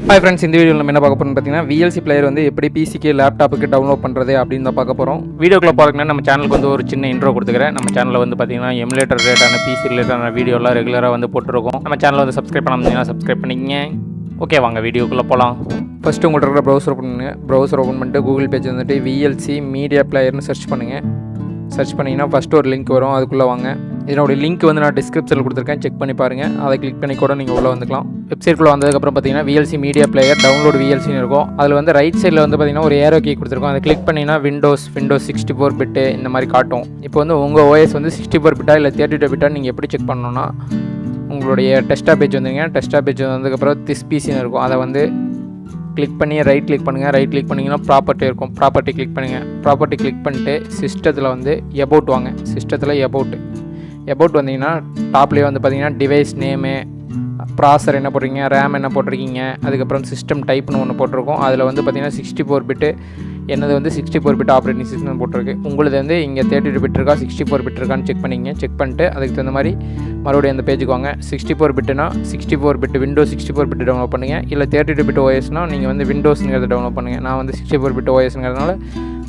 Hi friends, இந்த வீடியோவில் நம்ம என்ன பார்க்க போகிறோம்னு பார்த்தீங்கன்னா VLC பிளேயர் வந்து எப்படி பிசிக்கு லேப்டாப்புக்கு டவுன்லோட் பண்ணுறது அப்படின்னு தான் பார்க்க போகிறோம். வீடியோக்குள்ள பார்க்கணும்னா நம்ம சேனலுக்கு வந்து ஒரு சின்ன இன்ட்ரோ கொடுத்துக்கிறேன். நம்ம சேனலில் வந்து பார்த்தீங்கன்னா எமுலேட்டர் ரிலேட்டான பிசி ரிலேட்டான வீடியோலாம் ரெகுலராக வந்து போட்டுருக்கோம். நம்ம சேனலை வந்து சப்ஸ்கிரைப் பண்ணாமல் சப்ஸ்கிரைப் பண்ணிக்கங்க. ஓகே, வாங்க வீடியோக்குள்ளே போகலாம். ஃபஸ்ட்டு உங்கள்கிட்ட இருக்கிற ப்ரௌசர் ஓப்பன் பண்ணுங்கள். ப்ரௌசர் ஓப்பன் பண்ணிட்டு கூகுள் பேஜ் வந்துட்டு VLC மீடியா பிளேயர்னு சர்ச் பண்ணுங்கள். சர்ச் பண்ணிங்கன்னா ஃபஸ்ட்டு ஒரு லிங்க் வரும், அதுக்குள்ளே வாங்க. இதனோட லிங்க் வந்து நான் டிஸ்கிரிப்ஷனில் கொடுத்துருக்கேன், செக் பண்ணி பாருங்கள். அதை கிளிக் பண்ணி கூட நீங்கள் உள்ளே வந்துக்கலாம். வெப்சைட்குள்ளே வந்ததுக்கப்புறம் பார்த்தீங்கன்னா VLC மீடியா பிளேயர் டவுன்லோட் VLCன்னு இருக்கும். அதில் வந்து ரைட் சைடில் வந்து பார்த்தீங்கன்னா ஒரு ஏரோ கீ கொடுத்துருக்கோம். அதை கிளிக் பண்ணிங்கன்னா விண்டோஸ் 64 பிட்டு இந்த மாதிரி காட்டும். இப்போ வந்து உங்கள் OS வந்து 64 பிட்டா இல்லை 32 பிட்டா நீங்கள் எப்படி செக் பண்ணணும்னா, உங்களுடைய டெஸ்க்டாப் பேஜ் வந்துங்க. டெஸ்க்டாப் பேஜ் வந்ததுக்கப்புறம் திஸ் பிசின்னு இருக்கும். அதை வந்து கிளிக் பண்ணி ரைட் கிளிக் பண்ணுங்கள். ரைட் கிளிக் பண்ணிங்கன்னா ப்ராப்பர்ட்டி இருக்கும். ப்ராப்பர்ட்டி கிளிக் பண்ணுங்கள். ப்ராப்பர்ட்டி கிளிக் பண்ணிட்டு சிஸ்டத்தில் வந்து எபவுட் வாங்க. சிஸ்டத்தில் எபவுட் வந்தீங்கன்னா டாப்லேயே வந்து பார்த்தீங்கன்னா டிவைஸ் நேமு, ப்ராசர் என்ன போட்டிருக்கீங்க, ரேம் என்ன போட்டிருக்கீங்க, அதுக்கப்புறம் சிஸ்டம் டைப்னு ஒன்று போட்டிருக்கோம். அதில் வந்து பார்த்தீங்கன்னா 64 பிட்டு, என்னது வந்து 64 பிட் ஆப்ரேட்டிங் சிஸ்டம் போட்டிருக்கு. உங்களுக்கு வந்து இங்கே 32 பிட் இருக்கா 64 பிட் இருக்கான்னு செக் பண்ணிங்க. செக் பண்ணிட்டு அதுக்கு தகுந்த மாதிரி மறுபடியும் அந்த பேஜுக்கு வாங்க. 64 பிட்டுனா 64 பிட் விண்டோஸ் 64 பிட் டவுன்லோட் பண்ணுங்கள். இல்லை 32 பிட் OSனால் நீங்கள் வந்து விண்டோஸ்ங்கிறத டவுன்லோட் பண்ணுங்கள். நான் வந்து 64 பிட் OSங்கிறதுனால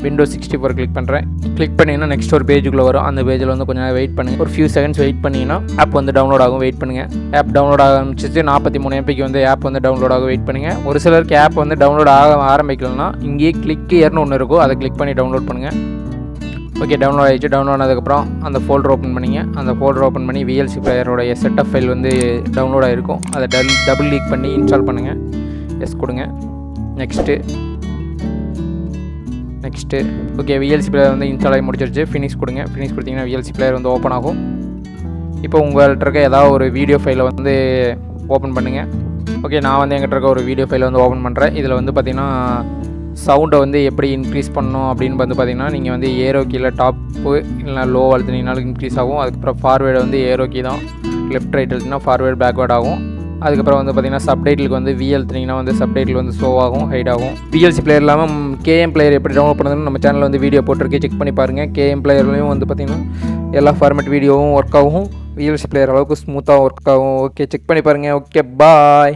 விண்டோஸ் 64 கிளிக் பண்ணுறேன். கிளிக் பண்ணிங்கன்னா நெக்ஸ்ட் ஒரு பேஜுக்குள்ளே வரும். அந்த பேஜில் வந்து கொஞ்சம் நேரம் வெயிட் பண்ணுங்கள். ஒரு ஃபியூ செகண்ட்ஸ் வெயிட் பண்ணிங்கன்னா ஆப் வந்து டவுன்லோட் ஆகும். வெயிட் பண்ணுங்கள். ஆப் டவுன்லோட் ஆரம்பிச்சிச்சு. 43 MB வந்து ஆப் வந்து டவுன்லோட் ஆகும். வெயிட் பண்ணுங்கள். ஒரு சிலருக்கு ஆப் வந்து டவுன்லோட் ஆரம்பிக்கலன்னா இங்கேயே கிளிக் ஏர்னு ஒன்று இருக்கும், அதை கிளிக் பண்ணி டவுன்லோட் பண்ணுங்கள். ஓகே, டவுன்லோட் ஆகிடுச்சு. டவுன்லோட் ஆனதுக்கப்புறம் அந்த ஃபோல்டர் ஓப்பன் பண்ணிங்க. அந்த ஃபோல்டர் ஓப்பன் பண்ணி VLC பிளேயரோடைய செட்டப் ஃபைல் வந்து டவுன்லோட் ஆகிருக்கும். அதை டபுள் கிளிக் பண்ணி இன்ஸ்டால் பண்ணுங்கள். எஸ் கொடுங்க. நெக்ஸ்ட்டு ஓகே, VLC பிளேயர் வந்து இன்ஸ்டால் ஆகி முடிச்சிருச்சு. ஃபினிஷ் கொடுங்க. ஃபினிஷ் கொடுத்தீங்கன்னா VLC பிளேயர் வந்து ஓப்பன் ஆகும். இப்போ உங்கள்கிட்ட இருக்க ஏதாவது ஒரு வீடியோ ஃபைலை வந்து ஓப்பன் பண்ணுங்கள். ஓகே, நான் வந்து எங்கிட்ட இருக்க ஒரு வீடியோ ஃபைலை வந்து ஓப்பன் பண்ணுறேன். இதில் வந்து பார்த்திங்கன்னா சவுண்டை வந்து எப்படி இன்க்ரீஸ் பண்ணணும் அப்படின்னு வந்து பார்த்திங்கன்னா, நீங்கள் வந்து ஏரோ கீழே டாப்பு இல்லைனா லோ அழுத்தினீங்கனாலும் இன்க்ரீஸ் ஆகும். அதுக்கப்புறம் ஃபார்வேர்டு வந்து ஏரோ கீ தான். லெஃப்ட் ரைட் அழுத்தினா ஃபார்வேர்டு பேக்வேர்ட் ஆகும். அதுக்கப்புறம் வந்து பார்த்திங்கன்னா சப்டைட்டிலுக்கு வந்து VL அழுத்தினீங்கன்னா வந்து சப்டைட்டில் வந்து ஸ்லோ ஆகும், ஹைட் ஆகும். VLC பிளேயர் இல்லாமல் KM பிளேயர் எப்படி டவுன்லோட் பண்ணுறதுன்னு நம்ம சேனலில் வந்து வீடியோ போட்டிருக்கு, செக் பண்ணி பாருங்கள். KM பிளேயர்லையும் வந்து பார்த்திங்கன்னா எல்லா ஃபார்மேட் வீடியோவும் ஒர்க் ஆகும். VLC பிளேயர் அளவுக்கு ஸ்மூத்தாக ஒர்க் ஆகும். ஓகே, செக் பண்ணி பாருங்கள். ஓகே, பாய்.